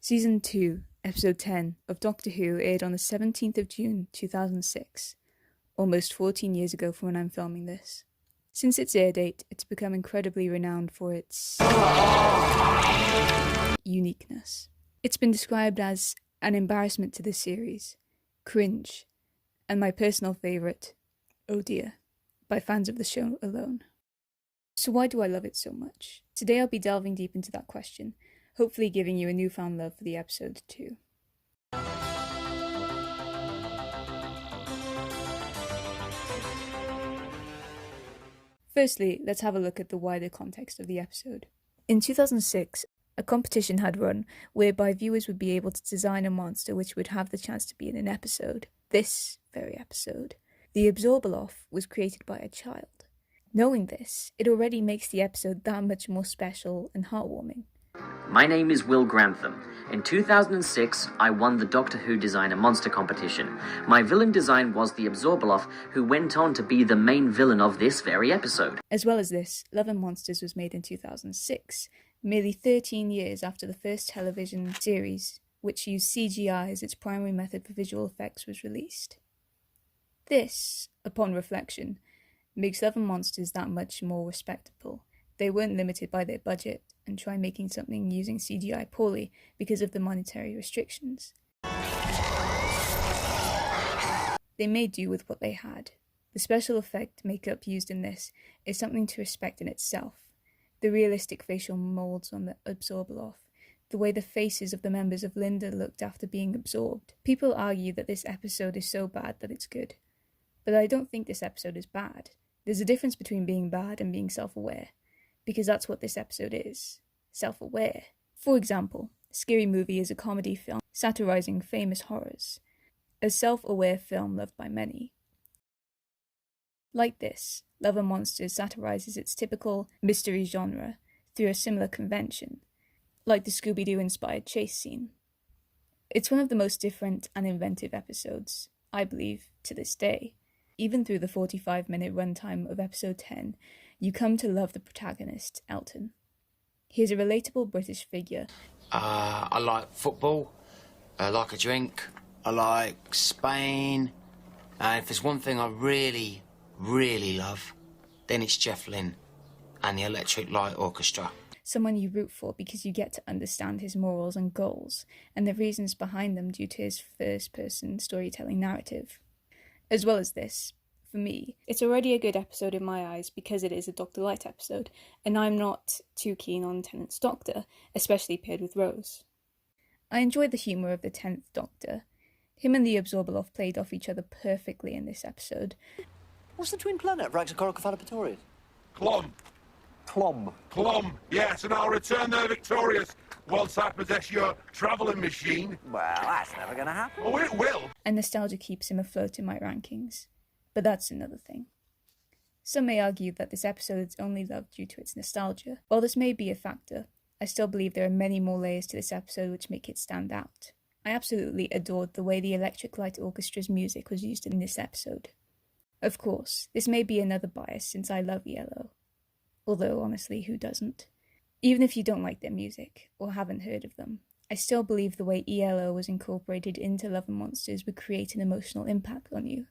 Season 2, Episode 10 of Doctor Who aired on the 17th of June 2006, almost 14 years ago from when I'm filming this. Since its air date, it's become incredibly renowned for its uniqueness. It's been described as an embarrassment to the series, cringe, and my personal favourite, oh dear, by fans of the show alone. So why do I love it so much? Today I'll be delving deep into that question, hopefully giving you a newfound love for the episode too. Firstly, let's have a look at the wider context of the episode. In 2006, a competition had run whereby viewers would be able to design a monster which would have the chance to be in an episode. This very episode. The Absorbaloff was created by a child. Knowing this, it already makes the episode that much more special and heartwarming. My name is Will Grantham. In 2006, I won the Doctor Who Design a Monster competition. My villain design was the Absorbaloff, who went on to be the main villain of this very episode. As well as this, Love and Monsters was made in 2006, merely 13 years after the first television series, which used CGI as its primary method for visual effects, was released. This, upon reflection, makes Love and Monsters that much more respectable. They weren't limited by their budget and try making something using CGI poorly because of the monetary restrictions. They made do with what they had. The special effect makeup used in this is something to respect in itself. The realistic facial molds on the Absorbaloff, the way the faces of the members of Linda looked after being absorbed. People argue that this episode is so bad that it's good. But I don't think this episode is bad. There's a difference between being bad and being self-aware, because that's what this episode is, self-aware. For example, Scary Movie is a comedy film satirizing famous horrors, a self-aware film loved by many. Like this, Love and Monsters satirizes its typical mystery genre through a similar convention, like the Scooby-Doo inspired chase scene. It's one of the most different and inventive episodes, I believe, to this day. Even through the 45-minute runtime of episode 10, you come to love the protagonist, Elton. He is a relatable British figure. I like football. I like a drink. I like Spain. And if there's one thing I really, really love, then it's Jeff Lynne and the Electric Light Orchestra. Someone you root for because you get to understand his morals and goals, and the reasons behind them due to his first-person storytelling narrative. As well as this, for me, it's already a good episode in my eyes because it is a Dr. Light episode, and I'm not too keen on Tennant's Doctor, especially paired with Rose. I enjoyed the humour of the 10th Doctor. Him and the Absorbaloff played off each other perfectly in this episode. What's the twin planet of Raxacoricophalopatorius? Clom. Clom, yes, and I'll return there victorious once I possess your travelling machine. Well, that's never going to happen. Oh, it will. And nostalgia keeps him afloat in my rankings. But that's another thing. Some may argue that this episode is only loved due to its nostalgia. While this may be a factor, I still believe there are many more layers to this episode which make it stand out. I absolutely adored the way the Electric Light Orchestra's music was used in this episode. Of course, this may be another bias since I love Yellow. Although, honestly, who doesn't? Even if you don't like their music, or haven't heard of them, I still believe the way ELO was incorporated into Love and Monsters would create an emotional impact on you.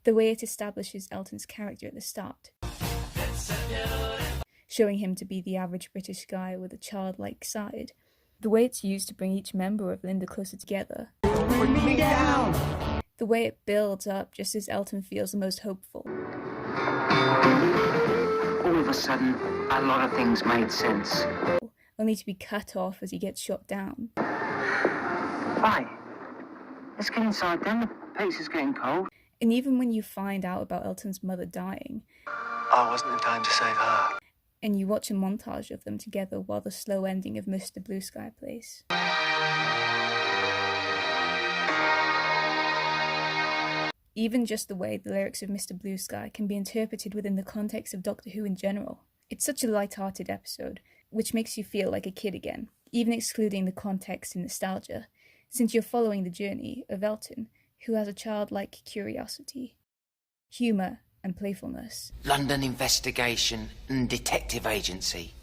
The way it establishes Elton's character at the start, showing him to be the average British guy with a childlike side. The way it's used to bring each member of Linda closer together. Put me down! The way it builds up just as Elton feels the most hopeful. All of a sudden, a lot of things made sense. Only to be cut off as he gets shot down. Right, let's get inside then, the pace is getting cold. And even when you find out about Elton's mother dying, I wasn't in time to save her. and you watch a montage of them together while the slow ending of Mr. Blue Sky plays. Even just the way the lyrics of Mr. Blue Sky can be interpreted within the context of Doctor Who in general. It's such a light-hearted episode, which makes you feel like a kid again, even excluding the context and nostalgia, since you're following the journey of Elton, who has a childlike curiosity, humour and playfulness. London Investigation and Detective Agency.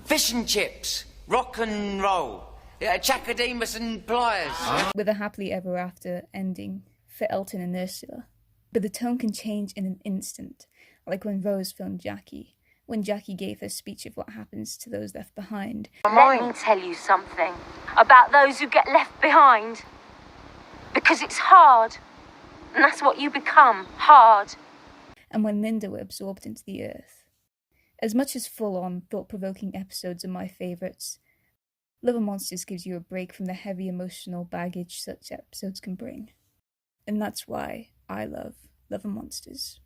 Fish and chips, rock and roll, Yeah, Chakademus and pliers. with a happily ever after ending for Elton and Ursula. But the tone can change in an instant, like when Rose filmed Jackie, when Jackie gave her speech of what happens to those left behind. Let me tell you something about those who get left behind. Because it's hard. And that's what you become, hard. And when Linda were absorbed into the earth. As much as full-on, thought-provoking episodes are my favourites, Love and Monsters gives you a break from the heavy emotional baggage such episodes can bring. And that's why I love Love and Monsters.